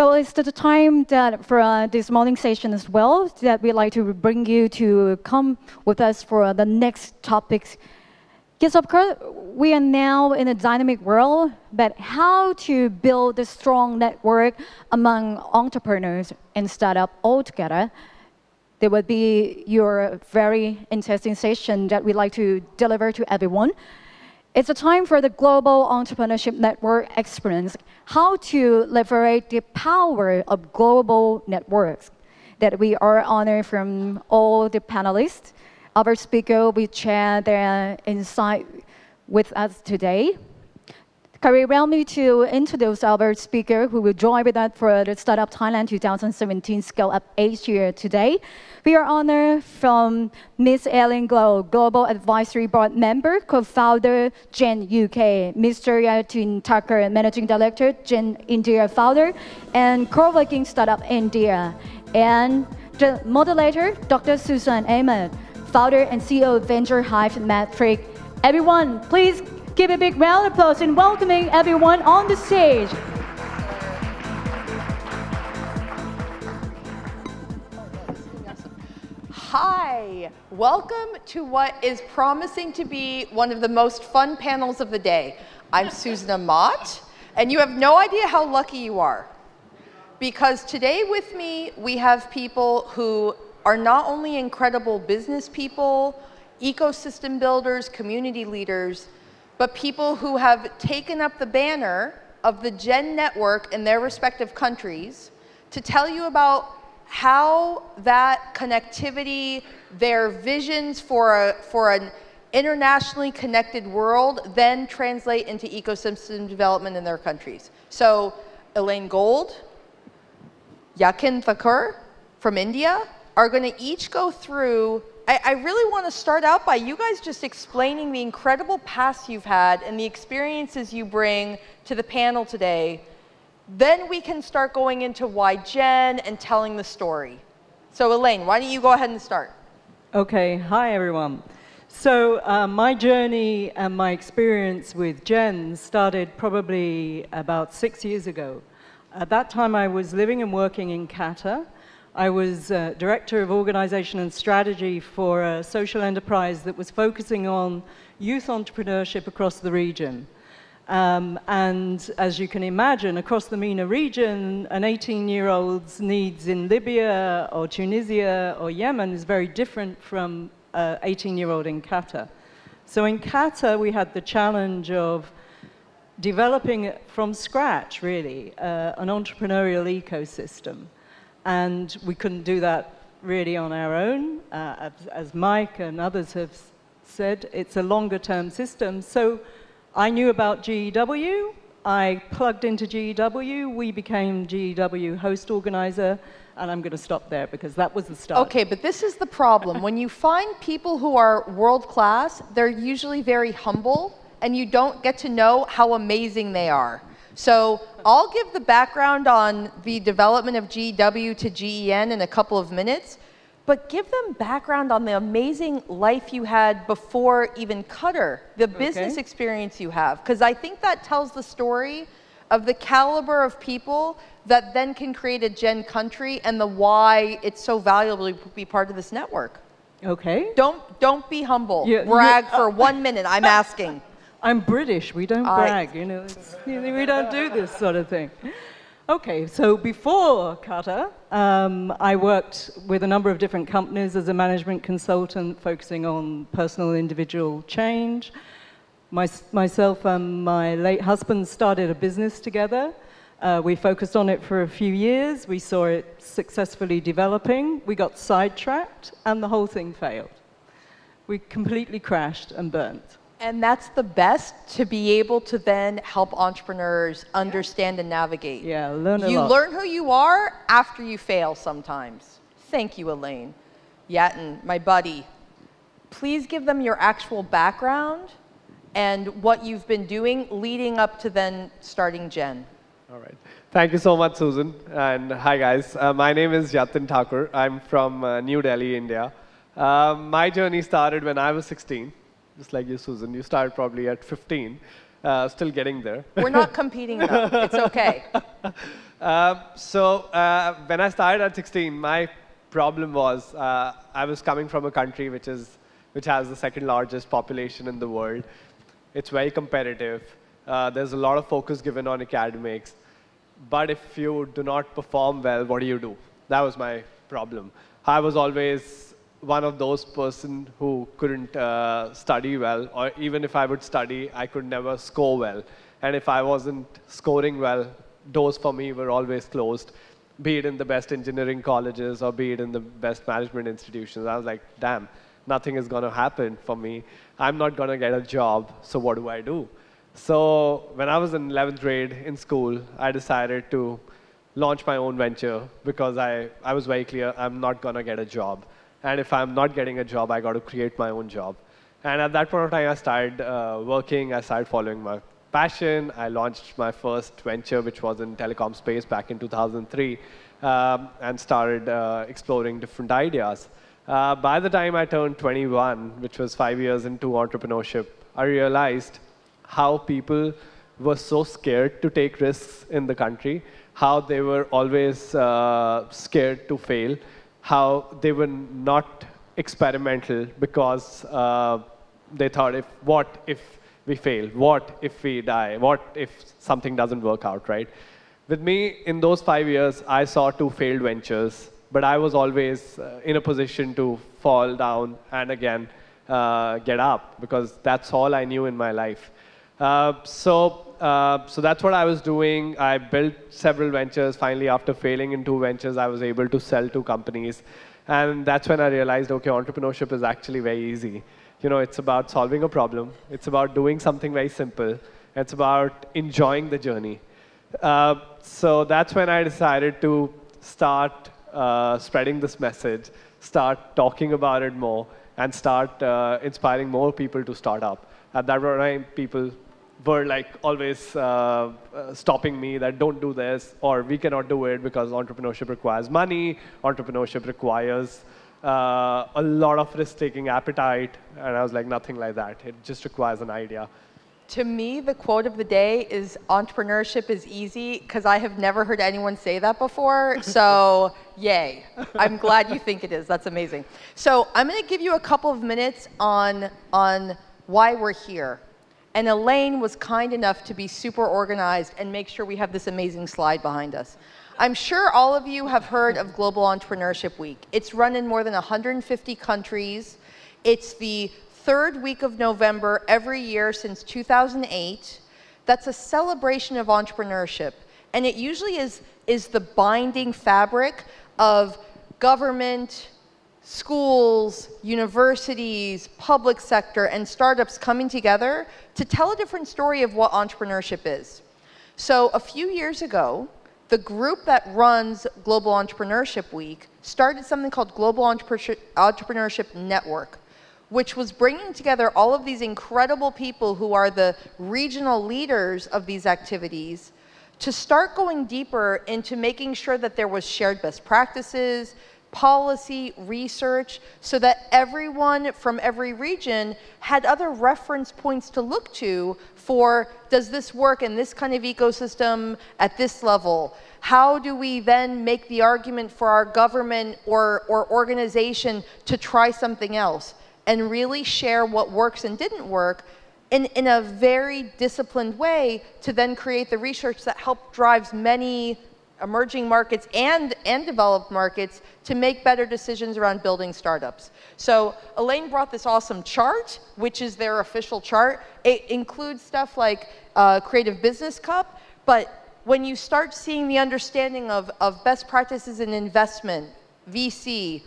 Well, it's the time that for this morning session as well that we'd like to bring you to come with us for the next topics. Yes, of course, we are now in a dynamic world, but how to build a strong network among entrepreneurs and startups all together. There would be your very interesting session that we'd like to deliver to everyone. It's a time for the Global Entrepreneurship Network experience, how to leverage the power of global networks. That we are honored from all the panelists. Our speaker will share their insight with us today. Can we allow me to introduce our speaker who will join with us for the Startup Thailand 2017 Scale Up Asia today. We are honored from Ms. Elaine, Global Advisory Board Member, co-founder, Gen UK, Mr. Yatin, Thakur, Managing Director, Gen India founder, and CoworkIn Startup India. And the moderator, Dr. Susan Ahmed, founder and CEO of Venture Hive Metric. Everyone, please give a big round of applause in welcoming everyone on the stage. Hi, welcome to what is promising to be one of the most fun panels of the day. I'm Susan Ahmed, and you have no idea how lucky you are. Because today with me, we have people who are not only incredible business people, ecosystem builders, community leaders, but people who have taken up the banner of the Gen Network in their respective countries to tell you about how that connectivity, their visions for an internationally connected world then translate into ecosystem development in their countries. So Elaine Gold, Yatin Thakur from India are going to each go through. I really want to start out by you guys just explaining the incredible past you've had and the experiences you bring to the panel today. Then we can start going into why Gen and telling the story. So Elaine, why don't you go ahead and start? Okay, hi everyone. So my journey and my experience with Gen started probably about 6 years ago. At that time I was living and working in Qatar. I was Director of Organization and Strategy for a social enterprise that was focusing on youth entrepreneurship across the region. And as you can imagine, across the MENA region, an 18-year-old's needs in Libya or Tunisia or Yemen is very different from an 18-year-old in Qatar. So in Qatar, we had the challenge of developing from scratch, really, an entrepreneurial ecosystem. And we couldn't do that really on our own. As Mike and others have said, it's a longer-term system. So I knew about GEW. I plugged into GEW. We became GEW host organizer. And I'm going to stop there because that was the start. Okay, but this is the problem. When you find people who are world-class, they're usually very humble, and you don't get to know how amazing they are. So I'll give the background on the development of GEW to GEN in a couple of minutes, but give them background on the amazing life you had before even Qatar, the business experience you have, because I think that tells the story of the caliber of people that then can create a Gen country and the why it's so valuable to be part of this network. Okay. Don't be humble. Brag for 1 minute, I'm asking. I'm British, we don't brag, you know, we don't do this sort of thing. Okay, so before Qatar, I worked with a number of different companies as a management consultant focusing on personal individual change. Myself and my late husband started a business together. We focused on it for a few years. We saw it successfully developing. We got sidetracked and the whole thing failed. We completely crashed and burnt. And that's the best, to be able to then help entrepreneurs understand and navigate. Yeah, learn a lot. You learn who you are after you fail sometimes. Thank you, Elaine. Yatin, my buddy, please give them your actual background and what you've been doing leading up to then starting Gen. All right. Thank you so much, Susan. And hi, guys. My name is Yatin Thakur. I'm from New Delhi, India. My journey started when I was 16. Just like you, Susan, you started probably at 15, still getting there. We're not competing, though. It's okay. When I started at 16, my problem was I was coming from a country which has the second largest population in the world. It's very competitive. There's a lot of focus given on academics. But if you do not perform well, what do you do? That was my problem. I was always one of those person who couldn't study well, or even if I would study, I could never score well. And if I wasn't scoring well, doors for me were always closed, be it in the best engineering colleges or be it in the best management institutions. I was like, damn, nothing is going to happen for me. I'm not going to get a job, so what do I do? So when I was in 11th grade in school, I decided to launch my own venture because I was very clear I'm not going to get a job. And if I'm not getting a job, I got to create my own job. And at that point of time, I started working. I started following my passion. I launched my first venture, which was in telecom space back in 2003, and started exploring different ideas. By the time I turned 21, which was 5 years into entrepreneurship, I realized how people were so scared to take risks in the country, how they were always scared to fail, how they were not experimental because they thought, what if we fail? What if we die? What if something doesn't work out, right? With me, in those 5 years, I saw 2 failed ventures, but I was always in a position to fall down and again get up because that's all I knew in my life. So that's what I was doing. I built several ventures. Finally, after failing in 2 ventures, I was able to sell 2 companies. And that's when I realized, okay, entrepreneurship is actually very easy. You know, it's about solving a problem. It's about doing something very simple. It's about enjoying the journey. So that's when I decided to start spreading this message, start talking about it more, and start inspiring more people to start up. At that time, people were like always stopping me that don't do this, or we cannot do it because entrepreneurship requires money, entrepreneurship requires a lot of risk-taking appetite, and I was like, nothing like that. It just requires an idea. To me, the quote of the day is entrepreneurship is easy, because I have never heard anyone say that before, so yay. I'm glad you think it is. That's amazing. So I'm going to give you a couple of minutes on why we're here. And Elaine was kind enough to be super organized and make sure we have this amazing slide behind us. I'm sure all of you have heard of Global Entrepreneurship Week. It's run in more than 150 countries. It's the 3rd week of November every year since 2008. That's a celebration of entrepreneurship. And it usually is the binding fabric of government, schools, universities, public sector, and startups coming together to tell a different story of what entrepreneurship is. So a few years ago, the group that runs Global Entrepreneurship Week started something called Global Entrepreneurship Network, which was bringing together all of these incredible people who are the regional leaders of these activities to start going deeper into making sure that there was shared best practices, policy, research, so that everyone from every region had other reference points to look to for, does this work in this kind of ecosystem at this level? How do we then make the argument for our government or organization to try something else and really share what works and didn't work in a very disciplined way to then create the research that helped drives many emerging markets and developed markets to make better decisions around building startups. So Elaine brought this awesome chart, which is their official chart. It includes stuff like Creative Business Cup, but when you start seeing the understanding of best practices in investment, VC,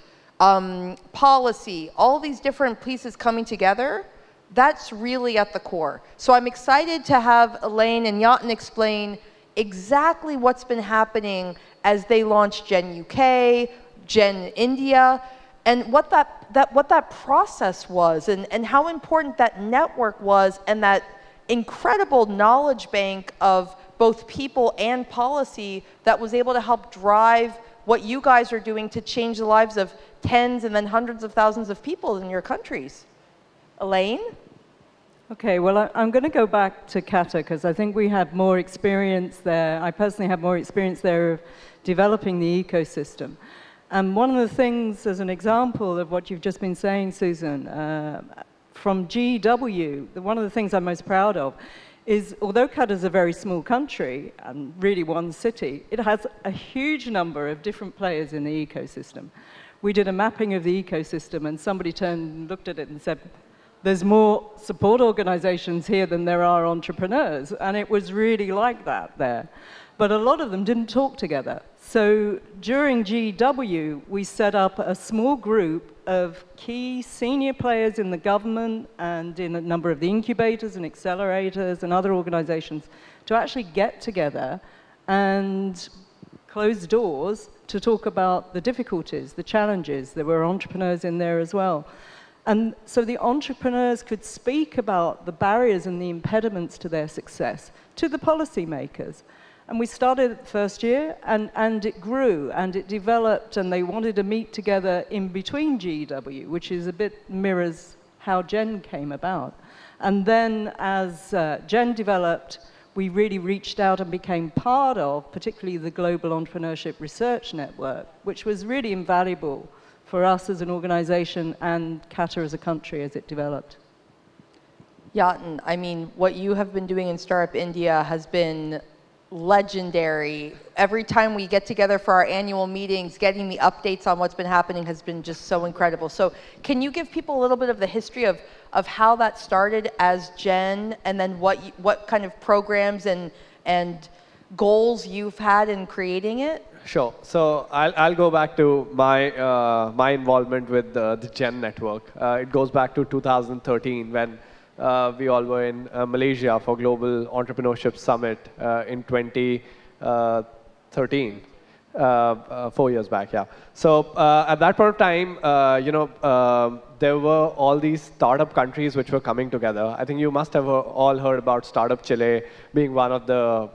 policy, all these different pieces coming together, that's really at the core. So I'm excited to have Elaine and Yatin explain exactly what's been happening as they launched Gen UK, Gen India, and what that process was, and how important that network was, and that incredible knowledge bank of both people and policy that was able to help drive what you guys are doing to change the lives of tens and then hundreds of thousands of people in your countries. Elaine? Okay, well, I'm going to go back to Qatar because I think we have more experience there. I personally have more experience there of developing the ecosystem. And one of the things, as an example of what you've just been saying, Susan, from GW, one of the things I'm most proud of is, although Qatar is a very small country and really one city, it has a huge number of different players in the ecosystem. We did a mapping of the ecosystem and somebody looked at it and said, there's more support organizations here than there are entrepreneurs. And it was really like that there. But a lot of them didn't talk together. So during GW, we set up a small group of key senior players in the government and in a number of the incubators and accelerators and other organizations to actually get together and close doors to talk about the difficulties, the challenges. There were entrepreneurs in there as well. And so the entrepreneurs could speak about the barriers and the impediments to their success to the policymakers. And we started the first year, and it grew, and it developed, and they wanted to meet together in between GW, which is a bit mirrors how Gen came about. And then as Gen developed, we really reached out and became part of, particularly the Global Entrepreneurship Research Network, which was really invaluable for us as an organization and Qatar as a country as it developed. Yatin, I mean, what you have been doing in Startup India has been legendary. Every time we get together for our annual meetings, getting the updates on what's been happening has been just so incredible. So can you give people a little bit of the history of how that started as Gen, and then what kind of programs and goals you've had in creating it? Sure. So I'll go back to my involvement with the Gen network. It goes back to 2013 when we all were in Malaysia for Global Entrepreneurship Summit in 2013, 4 years back, yeah. So at that point of time, there were all these startup countries which were coming together. I think you must have all heard about Startup Chile being one of the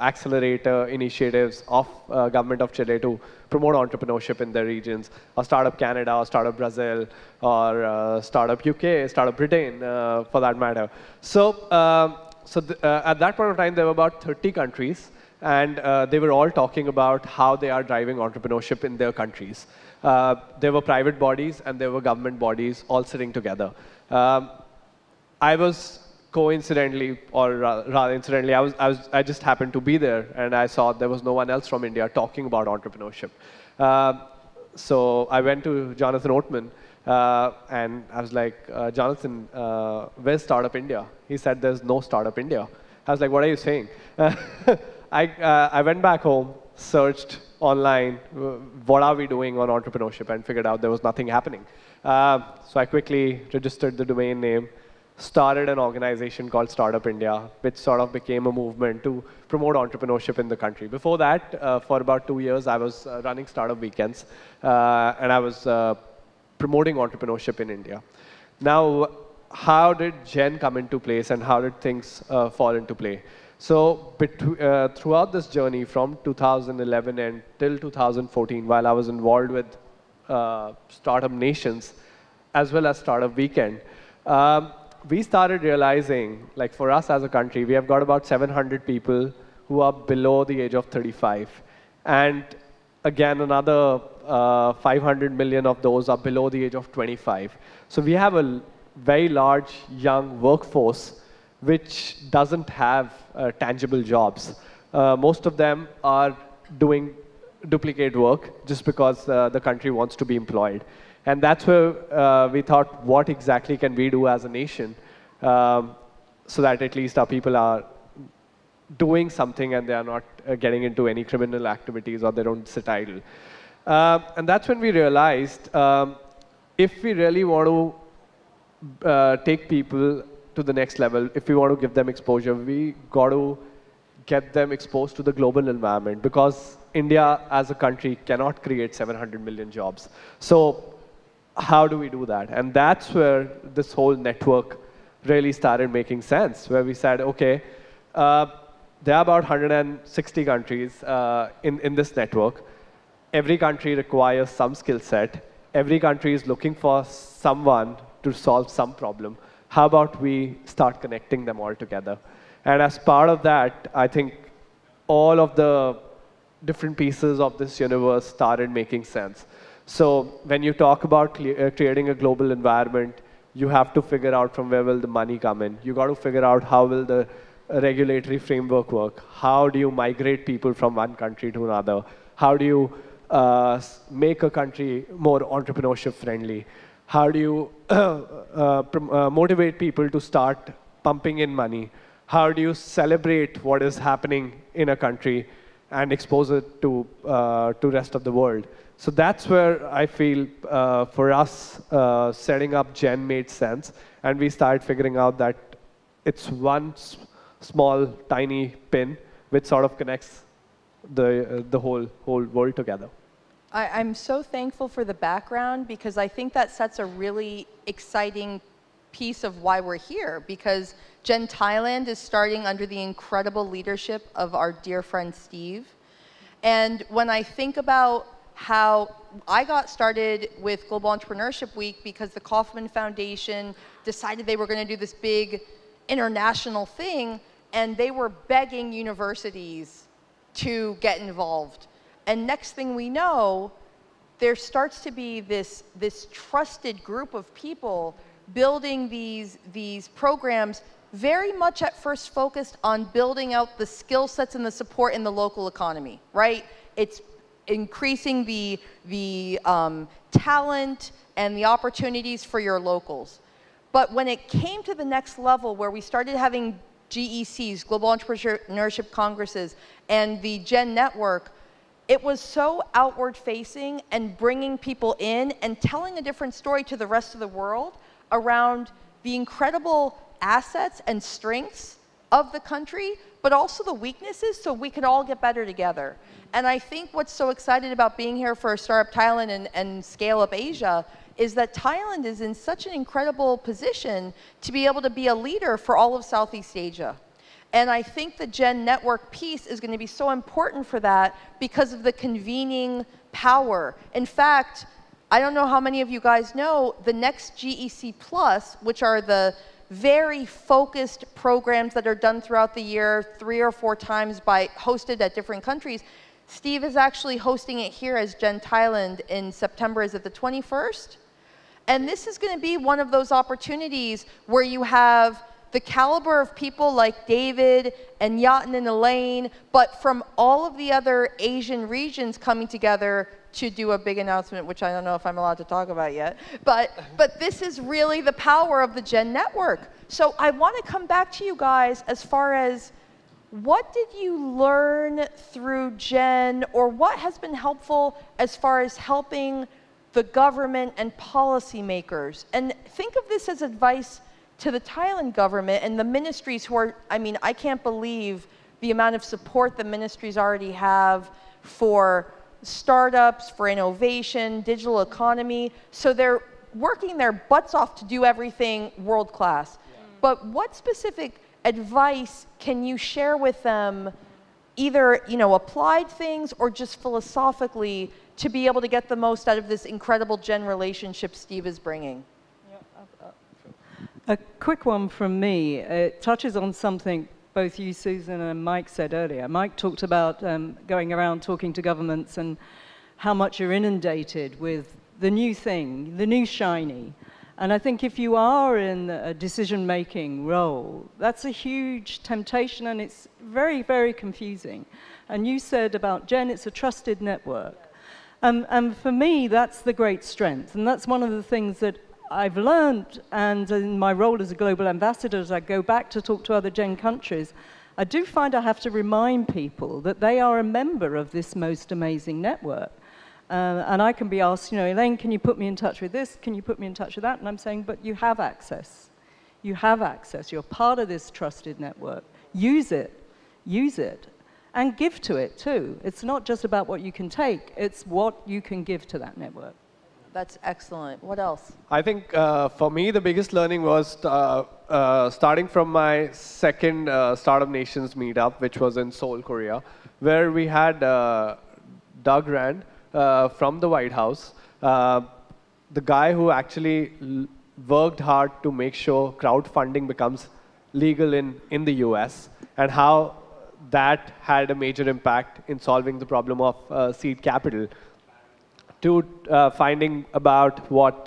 accelerator initiatives of government of Chile to promote entrepreneurship in their regions, or Startup Canada, or Startup Brazil, or Startup UK, Startup Britain, for that matter. So, at that point of time, there were about 30 countries, and they were all talking about how they are driving entrepreneurship in their countries. There were private bodies and there were government bodies all sitting together. I was coincidentally, or rather incidentally, I just happened to be there, and I saw there was no one else from India talking about entrepreneurship. So I went to Jonathan Oatman, and I was like, Jonathan, where's Startup India? He said, there's no Startup India. I was like, what are you saying? I went back home, searched online, what are we doing on entrepreneurship, and figured out there was nothing happening. So I quickly registered the domain name, started an organization called Startup India, which sort of became a movement to promote entrepreneurship in the country. Before that, for about 2 years, I was running startup weekends, and I was promoting entrepreneurship in India. Now, how did Gen come into place, and how did things fall into play? So throughout this journey from 2011 until 2014, while I was involved with Startup Nations, as well as Startup Weekend, we started realizing, like for us as a country, we have got about 700 people who are below the age of 35. And again, another 500 million of those are below the age of 25. So we have a very large young workforce which doesn't have tangible jobs. Most of them are doing duplicate work just because the country wants to be employed. And that's where we thought, what exactly can we do as a nation so that at least our people are doing something and they are not getting into any criminal activities or they don't sit idle. And that's when we realized if we really want to take people to the next level, if we want to give them exposure, we got to get them exposed to the global environment, because India as a country cannot create 700 million jobs. So how do we do that? And that's where this whole network really started making sense, where we said, okay, there are about 160 countries in this network. Every country requires some skill set. Every country is looking for someone to solve some problem. How about we start connecting them all together? And as part of that, I think all of the different pieces of this universe started making sense. So when you talk about creating a global environment, you have to figure out from where will the money come in. You got to figure out how will the regulatory framework work. How do you migrate people from one country to another? How do you make a country more entrepreneurship friendly? How do you motivate people to start pumping in money? How do you celebrate what is happening in a country and expose it to rest of the world? So that's where I feel for us setting up Gen made sense, and we started figuring out that it's one small tiny pin which sort of connects the whole world together. I'm so thankful for the background, because I think that sets a really exciting piece of why we're here, because Gen Thailand is starting under the incredible leadership of our dear friend Steve. And when I think about how I got started with Global Entrepreneurship Week, because the Kauffman Foundation decided they were going to do this big international thing, and they were begging universities to get involved. And next thing we know, there starts to be this trusted group of people building these programs, very much at first focused on building out the skill sets and the support in the local economy, right? It's increasing the talent and the opportunities for your locals. But when it came to the next level, where we started having GECs, Global Entrepreneurship Congresses, and the Gen Network, it was so outward facing and bringing people in and telling a different story to the rest of the world around the incredible assets and strengths of the country, but also the weaknesses, so we could all get better together. And I think what's so exciting about being here for Startup Thailand and Scale Up Asia is that Thailand is in such an incredible position to be able to be a leader for all of Southeast Asia. And I think the Gen Network piece is going to be so important for that because of the convening power. In fact, I don't know how many of you guys know, the next GEC Plus, which are the very focused programs that are done throughout the year, 3 or 4 times hosted at different countries. Steve is actually hosting it here as Gen Thailand in September. Is it the 21st? And this is going to be one of those opportunities where you have the caliber of people like David and Yatin and Elaine, but from all of the other Asian regions coming together to do a big announcement, which I don't know if I'm allowed to talk about yet. But this is really the power of the Gen Network. So I want to come back to you guys as far as what did you learn through Gen, or what has been helpful as far as helping the government and policymakers? And think of this as advice to the Thailand government and the ministries who are, I mean, I can't believe the amount of support the ministries already have for startups, for innovation, digital economy. So they're working their butts off to do everything world class. Yeah. But what specific advice can you share with them, either, you know, applied things or just philosophically, to be able to get the most out of this incredible Gen relationship Steve is bringing? A quick one from me. It touches on something both you, Susan, and Mike said earlier. Mike talked about going around talking to governments and how much you're inundated with the new thing, the new shiny. And I think if you are in a decision-making role, that's a huge temptation, and it's very, very confusing. And you said about Gen, it's a trusted network. And for me, that's the great strength. And that's one of the things that I've learned, and in my role as a global ambassador, as I go back to talk to other Gen countries, I do find I have to remind people that they are a member of this most amazing network. And I can be asked, you know, Elaine, can you put me in touch with this? Can you put me in touch with that? And I'm saying, but you have access. You have access. You're part of this trusted network. Use it. Use it. And give to it, too. It's not just about what you can take. It's what you can give to that network. That's excellent. What else? I think for me, the biggest learning was starting from my second Startup Nations meetup, which was in Seoul, Korea, where we had Doug Rand from the White House, the guy who actually worked hard to make sure crowdfunding becomes legal in the US, and how that had a major impact in solving the problem of seed capital, to finding about what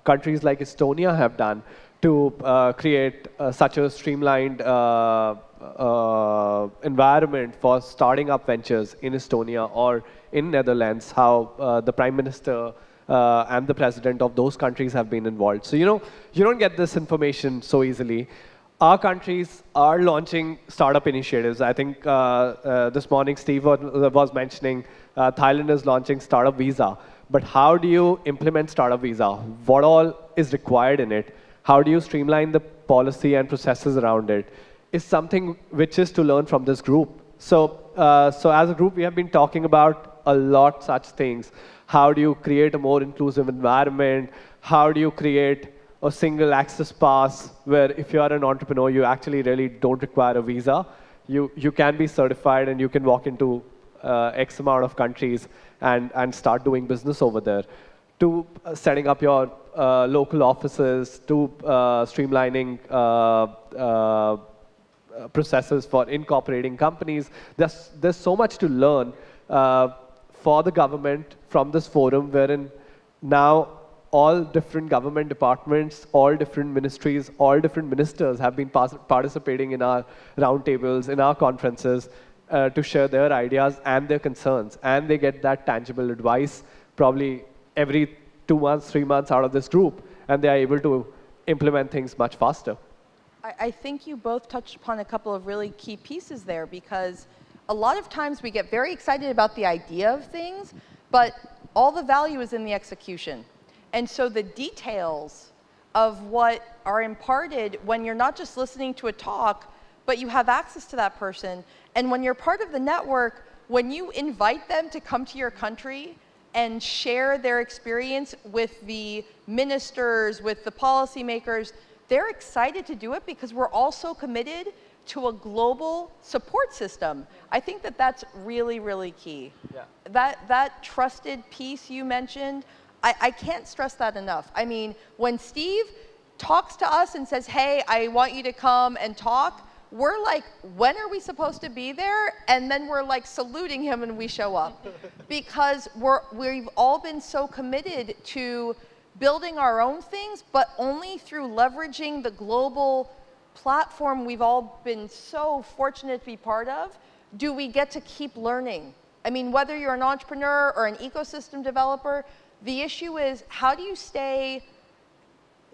countries like Estonia have done to create such a streamlined environment for starting up ventures in Estonia or in Netherlands, how the Prime Minister and the President of those countries have been involved. So, you don't get this information so easily. Our countries are launching startup initiatives. I think this morning Steve was mentioning Thailand is launching Startup Visa. But how do you implement Startup Visa? What all is required in it? How do you streamline the policy and processes around it? Is something which is to learn from this group. So as a group, we have been talking about a lot such things. How do you create a more inclusive environment? How do you create a single access pass where if you are an entrepreneur, you actually really don't require a visa. You can be certified and you can walk into X amount of countries and start doing business over there. To setting up your local offices, to streamlining processes for incorporating companies. There's so much to learn for the government from this forum, wherein now all different government departments, all different ministries, all different ministers have been participating in our roundtables, in our conferences, to share their ideas and their concerns. And they get that tangible advice probably every 2 months, 3 months out of this group. And they are able to implement things much faster. I think you both touched upon a couple of really key pieces there, because a lot of times we get very excited about the idea of things, but all the value is in the execution. And so the details of what are imparted when you're not just listening to a talk, but you have access to that person. And when you're part of the network, when you invite them to come to your country and share their experience with the ministers, with the policymakers, they're excited to do it because we're also committed to a global support system. I think that that's really, really key. Yeah. That trusted piece you mentioned, I can't stress that enough. I mean, when Steve talks to us and says, hey, I want you to come and talk, we're like, when are we supposed to be there? And then we're like saluting him when we show up. Because we've all been so committed to building our own things, but only through leveraging the global platform we've all been so fortunate to be part of, do we get to keep learning. I mean, whether you're an entrepreneur or an ecosystem developer, the issue is, how do you stay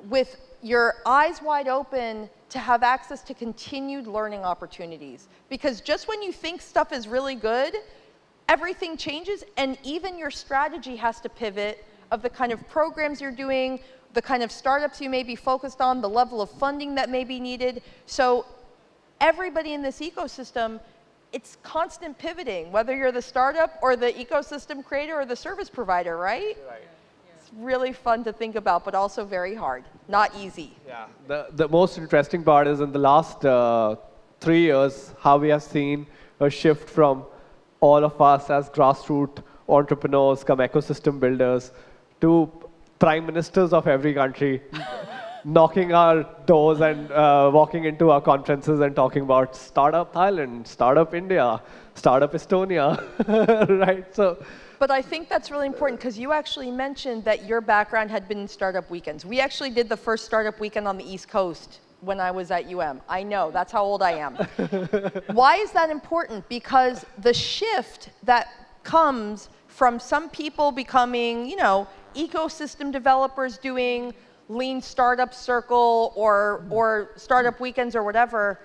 with your eyes wide open to have access to continued learning opportunities? Because just when you think stuff is really good, everything changes, and even your strategy has to pivot of the kind of programs you're doing, the kind of startups you may be focused on, the level of funding that may be needed. So everybody in this ecosystem, it's constant pivoting, whether you're the startup or the ecosystem creator or the service provider, right? Right. It's really fun to think about, but also very hard, not easy. Yeah, the most interesting part is in the last 3 years, how we have seen a shift from all of us as grassroots entrepreneurs, come ecosystem builders, to prime ministers of every country knocking our doors and walking into our conferences and talking about Startup Thailand, Startup India, Startup Estonia, right? So, but I think that's really important, because you actually mentioned that your background had been in startup weekends. We actually did the first startup weekend on the East Coast when I was at UM. I know, that's how old I am. Why is that important? Because the shift that comes from some people becoming, ecosystem developers doing Lean Startup Circle or Startup Weekends or whatever,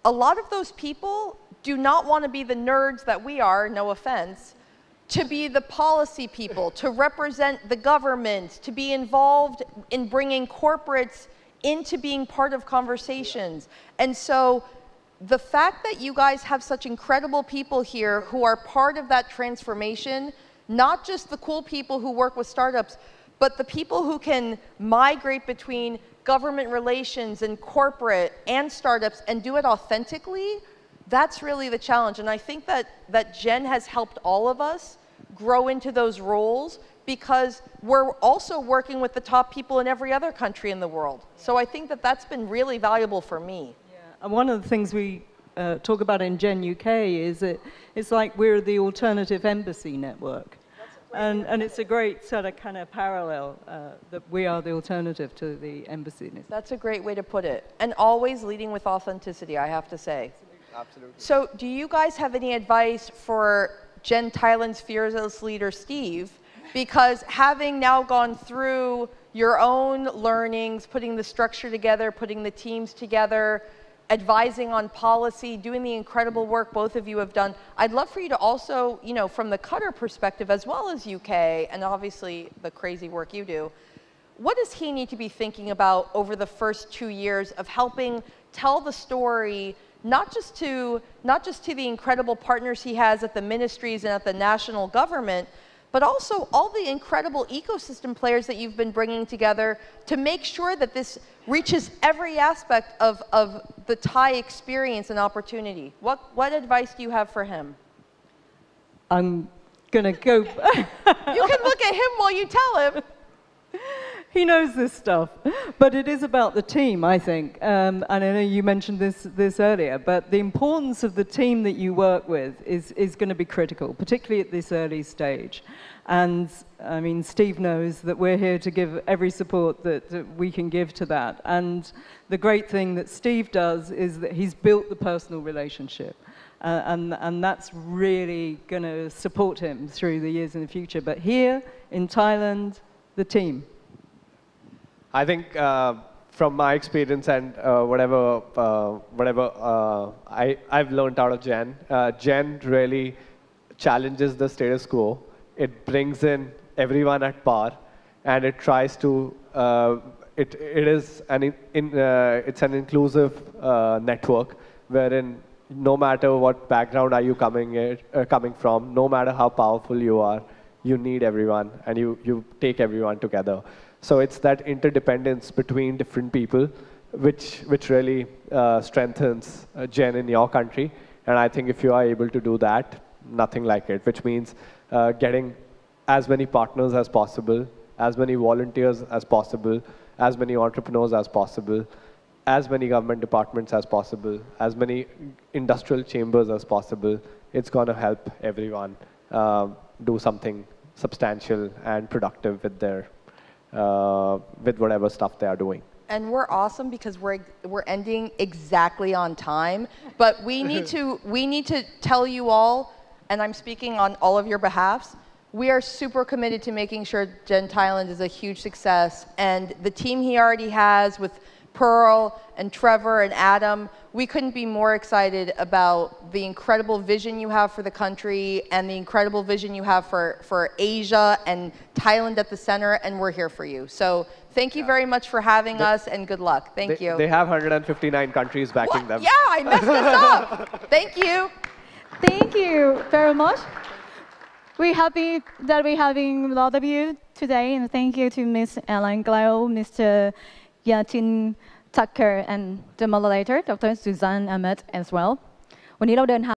a lot of those people do not want to be the nerds that we are, no offense, to be the policy people, to represent the government, to be involved in bringing corporates into being part of conversations. And so the fact that you guys have such incredible people here who are part of that transformation, not just the cool people who work with startups, but the people who can migrate between government relations and corporate and startups and do it authentically, that's really the challenge. And I think that Jen has helped all of us grow into those roles, because we're also working with the top people in every other country in the world. So I think that that's been really valuable for me. Yeah. And one of the things we talk about in Gen UK is that it's like we're the alternative embassy network. And it's a great sort of kind of parallel that we are the alternative to the embassy. That's a great way to put it. And always leading with authenticity, I have to say. Absolutely. So do you guys have any advice for Gen Thailand's fearless leader, Steve? Because having now gone through your own learnings, putting the structure together, putting the teams together, advising on policy, doing the incredible work both of you have done, I'd love for you to also, you know, from the Qatar perspective as well as UK, and obviously the crazy work you do, what does he need to be thinking about over the first 2 years of helping tell the story, not just to the incredible partners he has at the ministries and at the national government, but also all the incredible ecosystem players that you've been bringing together to make sure that this reaches every aspect of the Thai experience and opportunity. What advice do you have for him? I'm going to go... You can look at him while you tell him. He knows this stuff, but it is about the team, I think. And I know you mentioned this earlier, but the importance of the team that you work with is going to be critical, particularly at this early stage. And I mean, Steve knows that we're here to give every support that we can give to that. And the great thing that Steve does is that he's built the personal relationship. And that's really going to support him through the years in the future. But here in Thailand, the team. I think from my experience and whatever I've learned out of Gen, Gen really challenges the status quo. It brings in everyone at par, and it tries to. It's an inclusive network wherein no matter what background are you coming from, no matter how powerful you are, you need everyone, and you take everyone together. So it's that interdependence between different people, which really strengthens Gen in your country. And I think if you are able to do that, nothing like it, which means getting as many partners as possible, as many volunteers as possible, as many entrepreneurs as possible, as many government departments as possible, as many industrial chambers as possible. It's going to help everyone do something substantial and productive with their with whatever stuff they are doing. And we're awesome because we're ending exactly on time. But we need to tell you all, and I'm speaking on all of your behalfs, we are super committed to making sure Gen Thailand is a huge success. And the team he already has with Pearl and Trevor and Adam, we couldn't be more excited about the incredible vision you have for the country and the incredible vision you have for Asia and Thailand at the center, and we're here for you. So thank you very much for having us, and good luck. Thank you. They have 159 countries backing them. Yeah, I messed this up. Thank you. Thank you very much. We're happy that we're having a lot of you today, and thank you to Ms. Elaine Glau, Mr. Yatin, Thakur, and the moderator, Dr. Suzanne Ahmed as well. วันนี้เราเดินทาง